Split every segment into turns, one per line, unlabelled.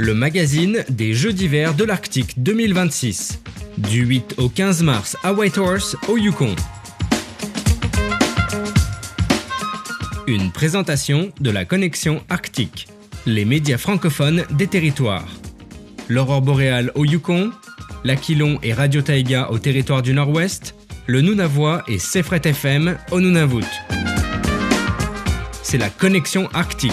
Le magazine des Jeux d'hiver de l'Arctique 2026. Du 8 au 15 mars à Whitehorse, au Yukon. Une présentation de la Connexion Arctique, les médias francophones des territoires. L'aurore boréale au Yukon, l'Aquilon et Radio Taïga au territoire du Nord-Ouest, le Nunavut et Sefret FM au Nunavut. C'est la Connexion Arctique.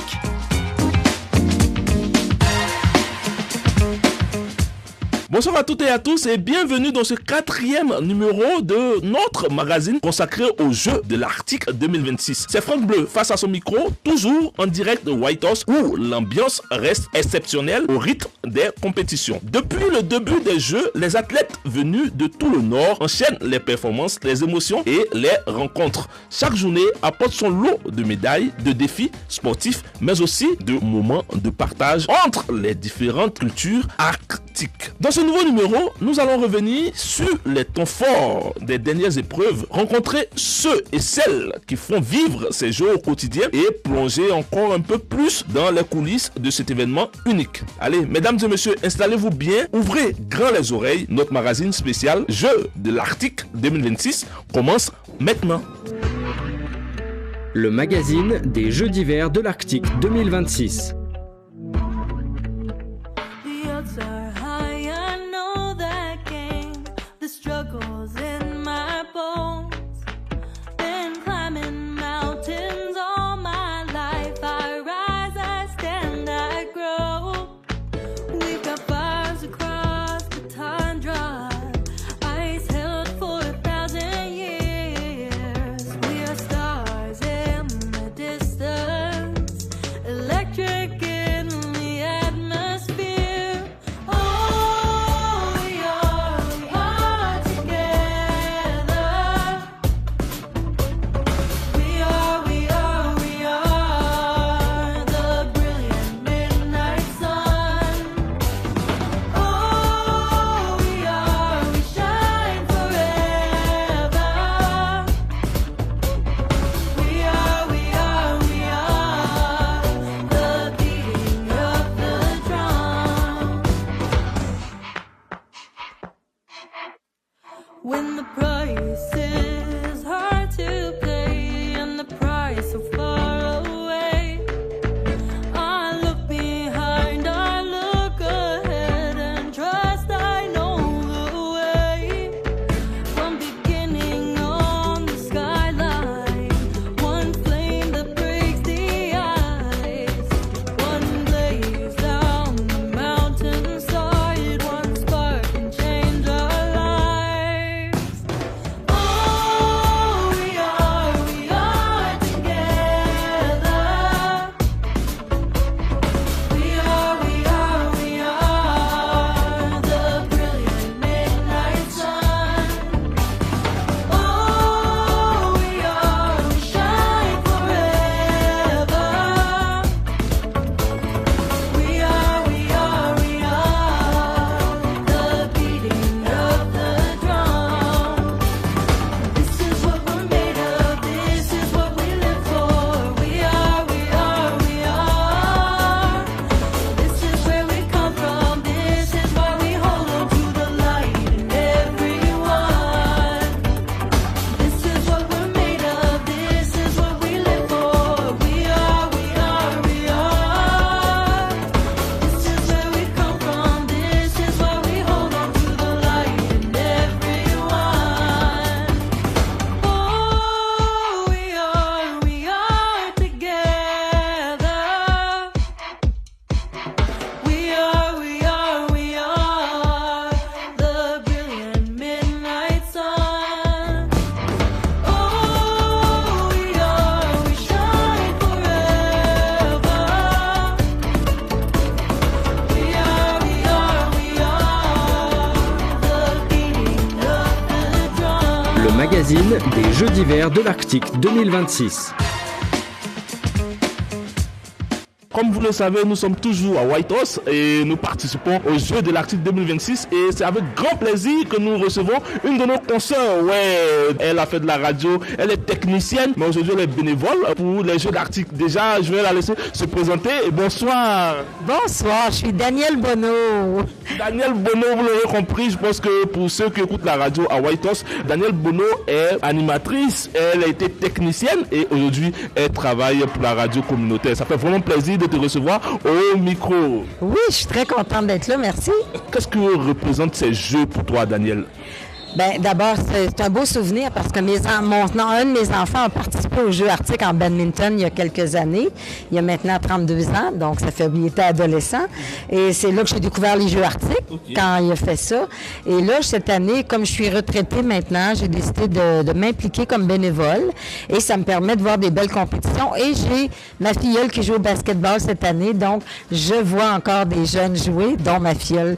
Bonsoir à toutes et à tous et bienvenue dans ce 4e numéro de notre magazine consacré aux Jeux de l'Arctique 2026. C'est Franck Bleu face à son micro, toujours en direct de Whitehorse où l'ambiance reste exceptionnelle au rythme des compétitions. Depuis le début des Jeux, les athlètes venus de tout le Nord enchaînent les performances, les émotions et les rencontres. Chaque journée apporte son lot de médailles, de défis sportifs, mais aussi de moments de partage entre les différentes cultures arctiques. Dans ce nouveau numéro, nous allons revenir sur les temps forts des dernières épreuves, rencontrer ceux et celles qui font vivre ces jeux au quotidien et plonger encore un peu plus dans les coulisses de cet événement unique. Allez, mesdames et messieurs, installez-vous bien, ouvrez grand les oreilles, notre magazine spécial Jeux de l'Arctique 2026 commence maintenant.
Le magazine des Jeux d'hiver de l'Arctique 2026.
When the price is hard to pay and the price so far away, I look behind, I look ahead and trust I know the way. From beginning on the skyline, one flame that breaks the ice, one blaze down the mountainside, one spark can change our lives.
Le magazine des Jeux d'hiver de l'Arctique 2026.
Comme vous le savez, nous sommes toujours à Whitehorse et nous participons aux Jeux de l'Arctique 2026 et c'est avec grand plaisir que nous recevons une de nos consoeurs. Ouais, elle a fait de la radio, elle est technicienne, mais aujourd'hui elle est bénévole pour les Jeux d'Arctique. Déjà, je vais la laisser se présenter et bonsoir.
Bonsoir, je suis Danielle Bonneau.
Danielle Bonneau, vous l'aurez compris, je pense que pour ceux qui écoutent la radio à Whitehorse, Danielle Bonneau est animatrice, elle a été technicienne et aujourd'hui elle travaille pour la radio communautaire. Ça fait vraiment plaisir de te recevoir au micro.
Oui, je suis très contente d'être là, merci.
Qu'est-ce que représentent ces jeux pour toi, Danielle?
Ben, d'abord, c'est un beau souvenir parce que un de mes enfants a participé aux Jeux arctiques en badminton il y a quelques années. Il y a maintenant 32 ans, donc ça fait qu'il était adolescent. Et c'est là que j'ai découvert les Jeux arctiques, quand il a fait ça. Et là, cette année, comme je suis retraitée maintenant, j'ai décidé de m'impliquer comme bénévole. Et ça me permet de voir des belles compétitions. Et j'ai ma filleule qui joue au basketball cette année, donc je vois encore des jeunes jouer, dont ma filleule.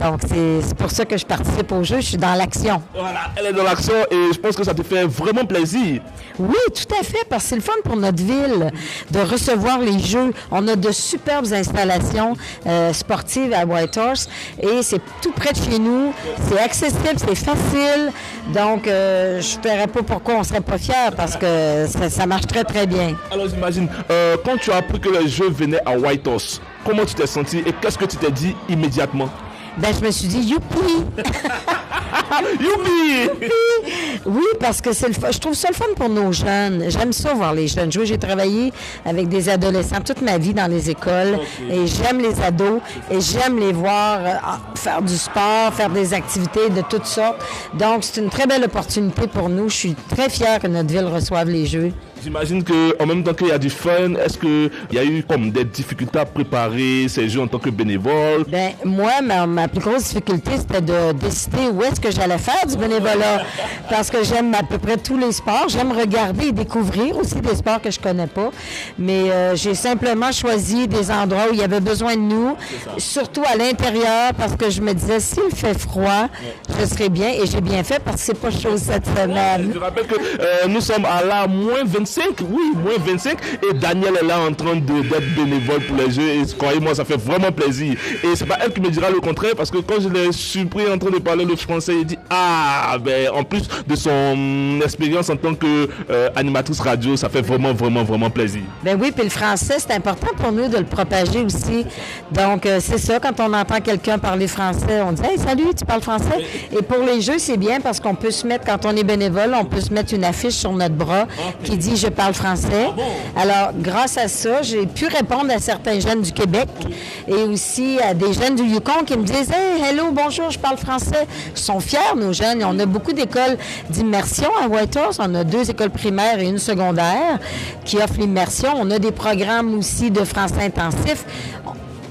Donc, c'est pour ça que je participe au jeu. Je suis dans l'action.
Voilà, elle est dans l'action et je pense que ça te fait vraiment plaisir.
Oui, tout à fait, parce que c'est le fun pour notre ville de recevoir les jeux. On a de superbes installations sportives à Whitehorse et c'est tout près de chez nous. C'est accessible, c'est facile. Donc, je ne verrais pas pourquoi on ne serait pas fiers parce que ça marche très, très bien.
Alors, j'imagine, quand tu as appris que les jeux venaient à Whitehorse, comment tu t'es senti et qu'est-ce que tu t'es dit immédiatement?
Ben, je me suis dit, youpi!
Youpi!
Oui, parce que je trouve ça le fun pour nos jeunes. J'aime ça voir les jeunes jouer. J'ai travaillé avec des adolescents toute ma vie dans les écoles et j'aime les ados et j'aime les voir faire du sport, faire des activités de toutes sortes. Donc, c'est une très belle opportunité pour nous. Je suis très fière que notre ville reçoive les Jeux.
J'imagine qu'en même temps qu'il y a du fun, est-ce qu'il y a eu comme des difficultés à préparer ces jeux en tant que bénévole?
Ben moi, ma plus grosse difficulté, c'était de décider où est-ce que j'allais faire du bénévolat. Parce que j'aime à peu près tous les sports. J'aime regarder et découvrir aussi des sports que je connais pas. Mais j'ai simplement choisi des endroits où il y avait besoin de nous, surtout à l'intérieur, parce que je me disais, s'il fait froid, je serais bien. Et j'ai bien fait parce que c'est pas chaud cette semaine.
Je rappelle que nous sommes à la moins 25, oui, moins 25, et Danielle est là en train d'être bénévole pour les jeux, et croyez-moi, ça fait vraiment plaisir. Et c'est pas elle qui me dira le contraire, parce que quand je l'ai surpris en train de parler le français, il dit, ben, en plus de son expérience en tant que animatrice radio, ça fait vraiment, vraiment, vraiment plaisir.
Ben oui, puis le français, c'est important pour nous de le propager aussi. Donc, c'est ça, quand on entend quelqu'un parler français, on dit, hey, salut, tu parles français? Et pour les jeux, c'est bien parce qu'on peut se mettre, quand on est bénévole, on peut se mettre une affiche sur notre bras qui dit, je parle français. Alors, grâce à ça, j'ai pu répondre à certains jeunes du Québec et aussi à des jeunes du Yukon qui me disent, hey, hello, bonjour, je parle français. Ils sont fiers, nos jeunes. On a beaucoup d'écoles d'immersion à Whitehorse. On a 2 écoles primaires et une secondaire qui offrent l'immersion. On a des programmes aussi de français intensif.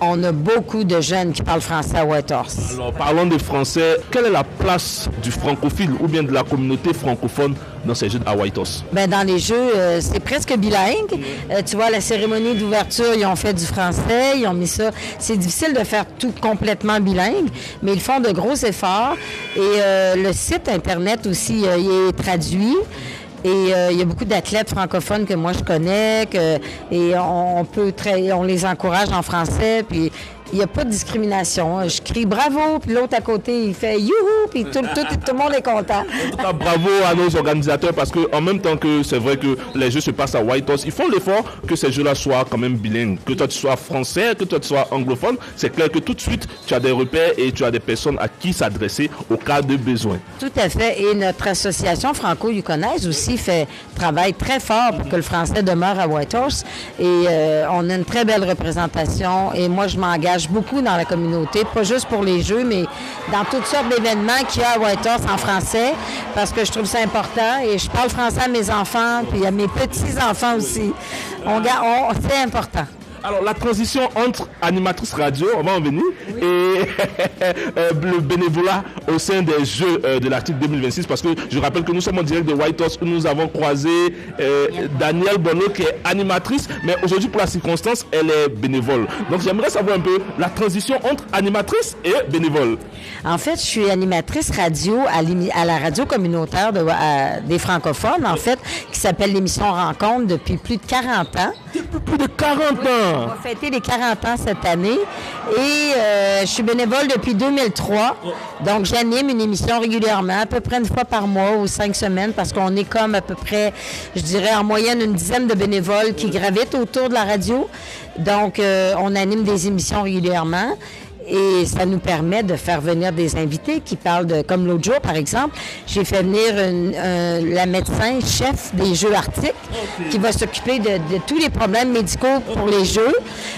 On a beaucoup de jeunes qui parlent français à Whitehorse.
Alors, parlons de français. Quelle est la place du francophile ou bien de la communauté francophone dans ces jeux à Whitehorse?
Ben, dans les jeux, c'est presque bilingue. Tu vois, la cérémonie d'ouverture, ils ont fait du français, ils ont mis ça. C'est difficile de faire tout complètement bilingue, mais ils font de gros efforts. Et le site Internet aussi, il est traduit. Et il y a beaucoup d'athlètes francophones que moi je connais, et on les encourage en français, puis il n'y a pas de discrimination. Je crie bravo, puis l'autre à côté, il fait youhou, puis tout le monde est content.
En tout cas, bravo à nos organisateurs parce qu'en même temps que c'est vrai que les jeux se passent à Whitehorse, ils font l'effort que ces jeux-là soient quand même bilingues. Que toi tu sois français, que toi tu sois anglophone, c'est clair que tout de suite tu as des repères et tu as des personnes à qui s'adresser au cas de besoin.
Tout à fait. Et notre association franco-yukonaise aussi travaille très fort pour que le français demeure à Whitehorse. Et on a une très belle représentation. Et moi, je m'engage beaucoup dans la communauté, pas juste pour les jeux, mais dans toutes sortes d'événements qu'il y a à Whitehorse en français, parce que je trouve ça important. Et je parle français à mes enfants, puis à mes petits-enfants aussi. C'est important.
Alors, la transition entre animatrice radio, on va en venir, et le bénévolat au sein des Jeux de l'Arctique 2026, parce que je rappelle que nous sommes en direct de Whitehorse où nous avons croisé Danielle Bonneau qui est animatrice, mais aujourd'hui, pour la circonstance, elle est bénévole. Donc, j'aimerais savoir un peu la transition entre animatrice et bénévole.
En fait, je suis animatrice radio à la radio communautaire des francophones, en fait, qui s'appelle l'émission Rencontre depuis plus de 40 ans.
Depuis plus de 40 ans!
On va fêter les 40 ans cette année et je suis bénévole depuis 2003. Donc, j'anime une émission régulièrement, à peu près une fois par mois ou 5 semaines, parce qu'on est comme à peu près, je dirais en moyenne, une dizaine de bénévoles qui gravitent autour de la radio. Donc, on anime des émissions régulièrement. Et ça nous permet de faire venir des invités qui parlent de... Comme l'autre jour, par exemple, j'ai fait venir la médecin chef des Jeux Arctiques qui va s'occuper de tous les problèmes médicaux pour les Jeux.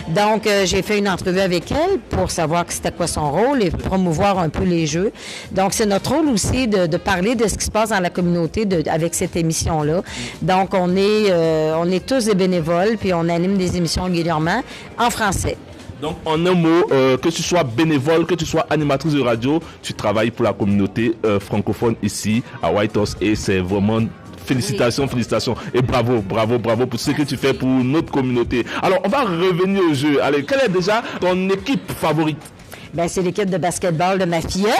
Donc, j'ai fait une entrevue avec elle pour savoir c'était quoi son rôle et promouvoir un peu les Jeux. Donc, c'est notre rôle aussi de parler de ce qui se passe dans la communauté avec cette émission-là. Donc, on est tous des bénévoles puis on anime des émissions régulièrement en français.
Donc, en un mot, que tu sois bénévole, que tu sois animatrice de radio, tu travailles pour la communauté francophone ici à Whitehorse et c'est vraiment... Félicitations, félicitations et bravo pour ce que tu fais pour notre communauté. Alors, on va revenir au jeu. Allez, quelle est déjà ton équipe favorite?
Ben, c'est l'équipe de basketball de ma filleule,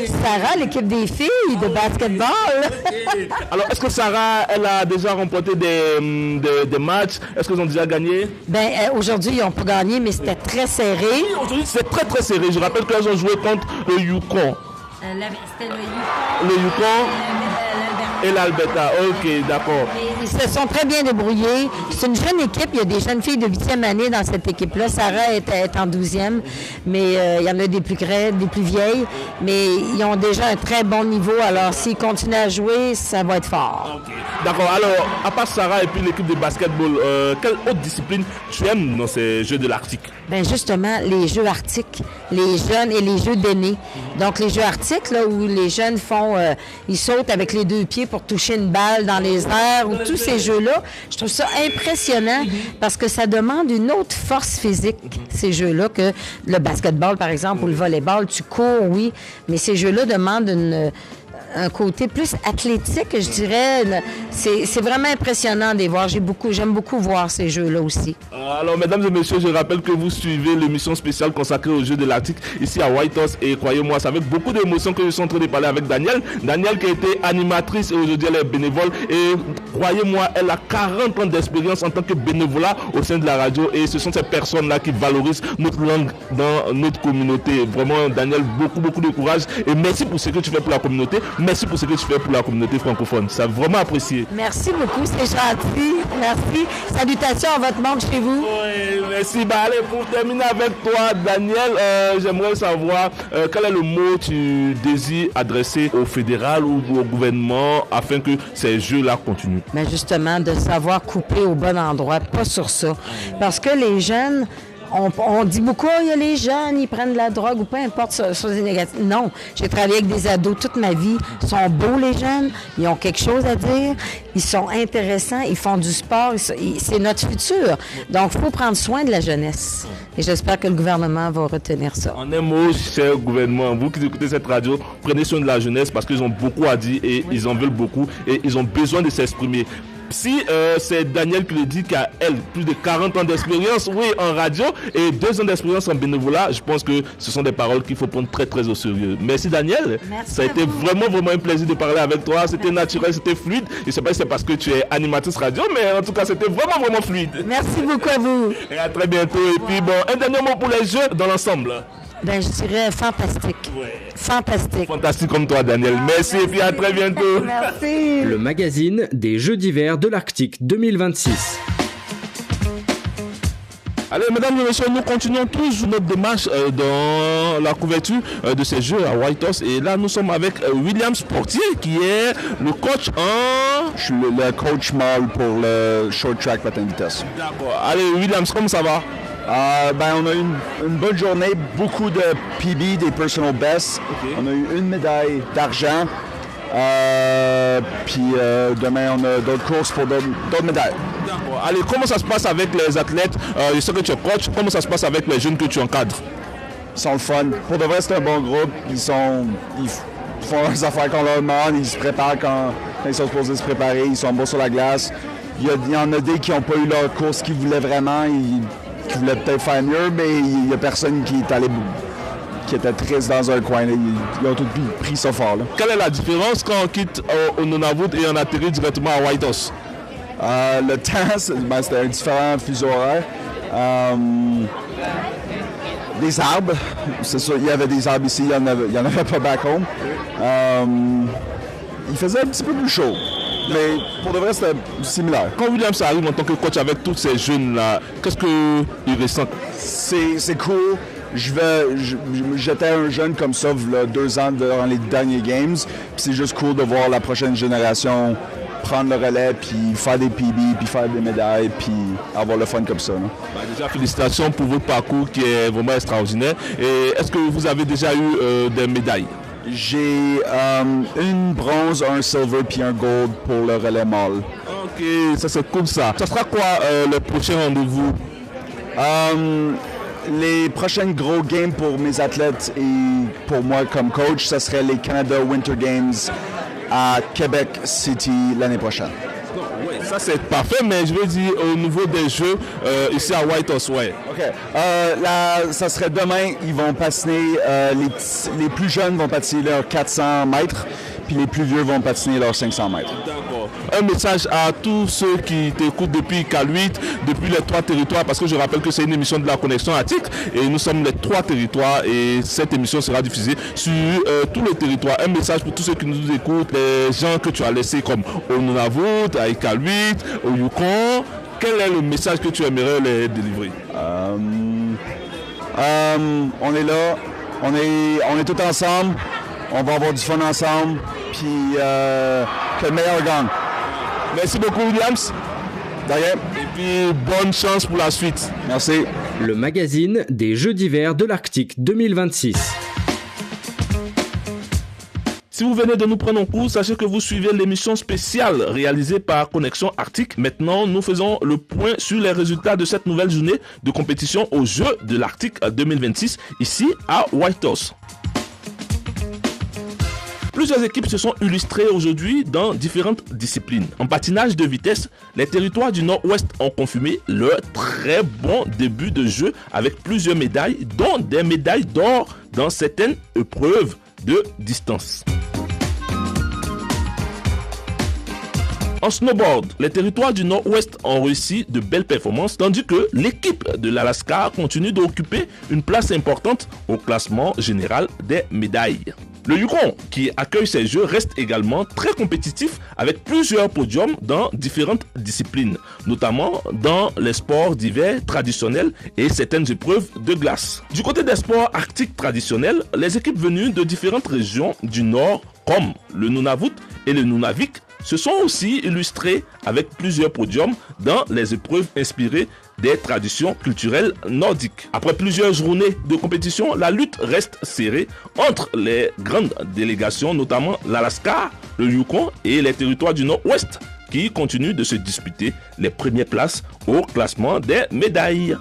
Sarah, l'équipe des filles de basketball.
Alors, est-ce que Sarah, elle a déjà remporté des matchs? Est-ce qu'ils ont déjà gagné?
Ben, aujourd'hui, ils n'ont pas gagné, mais c'était très serré.
Oui, aujourd'hui, c'est très, très serré. Je rappelle qu'elles ont joué contre le Yukon.
C'était le Yukon.
Le Yukon et l'Alberta. OK, d'accord.
Ils se sont très bien débrouillés. C'est une jeune équipe. Il y a des jeunes filles de 8e année dans cette équipe-là. Sarah est en 12e, mais il y en a des plus vieilles. Mais ils ont déjà un très bon niveau. Alors, s'ils continuent à jouer, ça va être fort.
Okay. D'accord. Alors, à part Sarah et puis l'équipe de basketball, quelle autre discipline tu aimes dans ces Jeux de l'Arctique?
Bien, justement, les Jeux arctiques, les jeunes et les Jeux d'aînés. Donc, les Jeux arctiques, là, où les jeunes ils sautent avec les 2 pieds pour toucher une balle dans les airs, ou tous ces jeux-là, je trouve ça impressionnant parce que ça demande une autre force physique, ces jeux-là, que le basketball, par exemple, ou le volleyball. Tu cours, oui, mais ces jeux-là demandent un côté plus athlétique, je dirais. C'est vraiment impressionnant de les voir. J'aime beaucoup voir ces jeux-là aussi.
Alors, mesdames et messieurs, je rappelle que vous suivez l'émission spéciale consacrée aux Jeux de l'Arctique ici à Whitehorse. Et croyez-moi, c'est avec beaucoup d'émotion que je suis en train de parler avec Danielle. Danielle qui a été animatrice et aujourd'hui elle est bénévole. Et croyez-moi, elle a 40 ans d'expérience en tant que bénévolat au sein de la radio. Et ce sont ces personnes-là qui valorisent notre langue dans notre communauté. Vraiment, Danielle, beaucoup de courage. Et merci pour ce que tu fais pour la communauté. Merci pour ce que tu fais pour la communauté francophone. C'est vraiment apprécié.
Merci beaucoup, c'est gentil. Merci. Salutations à votre monde chez vous.
Oui, merci. Allez, pour terminer avec toi, Daniel, j'aimerais savoir quel est le mot que tu désires adresser au fédéral ou au gouvernement afin que ces jeux-là continuent.
Mais justement, de savoir couper au bon endroit, pas sur ça. Parce que les jeunes... On dit beaucoup, il y a les jeunes, ils prennent de la drogue ou peu importe sur les négatifs. Non, j'ai travaillé avec des ados toute ma vie. Ils sont beaux, les jeunes. Ils ont quelque chose à dire. Ils sont intéressants. Ils font du sport. C'est notre futur. Donc, il faut prendre soin de la jeunesse. Et j'espère que le gouvernement va retenir ça.
En un mot, cher gouvernement, vous qui écoutez cette radio, prenez soin de la jeunesse parce qu'ils ont beaucoup à dire et ils en veulent beaucoup et ils ont besoin de s'exprimer. Si c'est Daniel qui le dit qu'elle plus de 40 ans d'expérience, oui, en radio et 2 ans d'expérience en bénévolat, je pense que ce sont des paroles qu'il faut prendre très très au sérieux. Merci Daniel.
Merci
ça a été vraiment un plaisir de parler avec toi. C'était naturel, c'était fluide. Je ne sais pas si c'est parce que tu es animatrice radio, mais en tout cas c'était vraiment fluide.
Merci beaucoup à vous.
Et à très bientôt. Et puis bon, un dernier mot pour les jeux dans l'ensemble.
Ben, je dirais fantastique.
Ouais.
Fantastique.
Fantastique comme toi, Daniel. Merci et puis à très bientôt.
Merci.
Le magazine des Jeux d'hiver de l'Arctique 2026.
Allez, mesdames et messieurs, nous continuons toujours notre démarche dans la couverture de ces Jeux à Whitehorse. Et là, nous sommes avec William Sportier, qui est le coach en...
Je suis le coach mâle pour le short track patin vitesse.
D'accord. Allez, Williams, comment ça va?
On a eu une bonne journée, beaucoup de PB, des personal bests. Okay. On a eu une médaille d'argent. Puis demain, on a d'autres courses pour d'autres médailles.
D'accord. Allez, comment ça se passe avec les athlètes? Je sais que tu es coach. Comment ça se passe avec les jeunes que tu encadres?
Ils sont le fun. Pour de vrai, c'est un bon groupe. Ils font leurs affaires qu'on leur demande. Ils se préparent quand ils sont supposés se préparer. Ils sont beaux sur la glace. Il y en a des qui n'ont pas eu leur course qu'ils voulaient vraiment. Qui voulaient peut-être faire mieux, mais il n'y a personne qui est allé qui était triste dans un coin. Là. Ils ont tous pris ça fort. Là.
Quelle est la différence quand on quitte au Nunavut et on atterrit directement à Whitehorse?
Le temps, c'était un différent fuseau horaire. Des arbres. C'est sûr, il y avait des arbres ici, il y en avait pas back home. Il faisait un petit peu plus chaud. Mais pour de vrai, c'était similaire.
Quand Williams arrive en tant que coach avec tous ces jeunes-là, qu'est-ce qu'ils ressentent?
C'est cool. J'étais un jeune comme ça, il y a 2 ans durant les derniers games. Puis c'est juste cool de voir la prochaine génération prendre le relais, puis faire des PB, puis faire des médailles, puis avoir le fun comme ça.
Déjà, félicitations pour votre parcours qui est vraiment extraordinaire. Et est-ce que vous avez déjà eu des médailles?
J'ai une bronze, un silver, puis un gold pour le relais mâle.
Ok, ça c'est cool ça. Ça sera quoi le prochain rendez-vous?
Les prochains gros games pour mes athlètes et pour moi comme coach, ce serait les Canada Winter Games à Québec City l'année prochaine.
Oui, ça c'est parfait, mais je veux dire au niveau des jeux ici à Whitehorse, ouais.
OK. Ça serait demain, ils vont patiner, les plus jeunes vont patiner leurs 400 mètres, puis les plus vieux vont patiner leurs 500 mètres.
D'accord. Un message à tous ceux qui t'écoutent depuis K8, depuis les 3 territoires, parce que je rappelle que c'est une émission de la connexion arctique et nous sommes les 3 territoires et cette émission sera diffusée sur tout le territoire. Un message pour tous ceux qui nous écoutent, les gens que tu as laissés comme au Nunavut, à Iqaluit, au Yukon. Quel est le message que tu aimerais les délivrer?
On est là, on est tous ensemble, on va avoir du fun ensemble, puis que le meilleur gagne.
Merci beaucoup Williams.
D'ailleurs.
Et puis bonne chance pour la suite.
Merci.
Le magazine des Jeux d'hiver de l'Arctique 2026.
Si vous venez de nous prendre en cours, sachez que vous suivez l'émission spéciale réalisée par Connexion Arctique. Maintenant, nous faisons le point sur les résultats de cette nouvelle journée de compétition aux Jeux de l'Arctique 2026, ici à Whitehorse. Plusieurs équipes se sont illustrées aujourd'hui dans différentes disciplines. En patinage de vitesse, les territoires du Nord-Ouest ont confirmé leur très bon début de jeu avec plusieurs médailles, dont des médailles d'or dans certaines épreuves de distance. En snowboard, les territoires du Nord-Ouest ont réussi de belles performances, tandis que l'équipe de l'Alaska continue d'occuper une place importante au classement général des médailles. Le Yukon, qui accueille ces jeux, reste également très compétitif avec plusieurs podiums dans différentes disciplines, notamment dans les sports d'hiver traditionnels et certaines épreuves de glace. Du côté des sports arctiques traditionnels, les équipes venues de différentes régions du Nord, comme le Nunavut et le Nunavik, se sont aussi illustrés avec plusieurs podiums dans les épreuves inspirées des traditions culturelles nordiques. Après plusieurs journées de compétition, la lutte reste serrée entre les grandes délégations, notamment l'Alaska, le Yukon et les territoires du Nord-Ouest, qui continuent de se disputer les premières places au classement des médailles.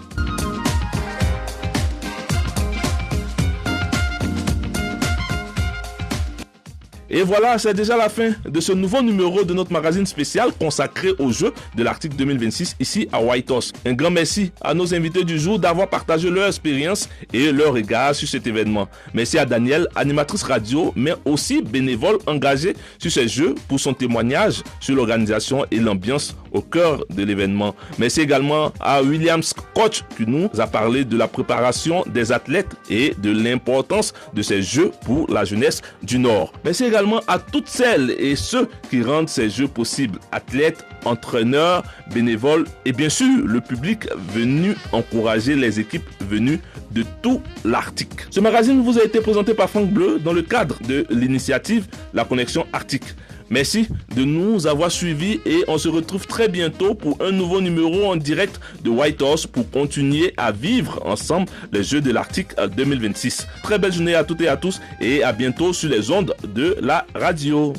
Et voilà, c'est déjà la fin de ce nouveau numéro de notre magazine spécial consacré aux Jeux de l'Arctique 2026 ici à Whitehorse. Un grand merci à nos invités du jour d'avoir partagé leur expérience et leur regard sur cet événement. Merci à Danielle, animatrice radio, mais aussi bénévole engagée sur ces Jeux pour son témoignage sur l'organisation et l'ambiance au cœur de l'événement. Merci également à Williams, coach, qui nous a parlé de la préparation des athlètes et de l'importance de ces Jeux pour la jeunesse du Nord. Merci également à toutes celles et ceux qui rendent ces Jeux possibles, athlètes, entraîneurs, bénévoles et bien sûr le public venu encourager les équipes venues de tout l'Arctique. Ce magazine vous a été présenté par Franck Bleu dans le cadre de l'initiative La Connexion Arctique. Merci de nous avoir suivis et on se retrouve très bientôt pour un nouveau numéro en direct de Whitehorse pour continuer à vivre ensemble les Jeux de l'Arctique 2026. Très belle journée à toutes et à tous et à bientôt sur les ondes de la radio.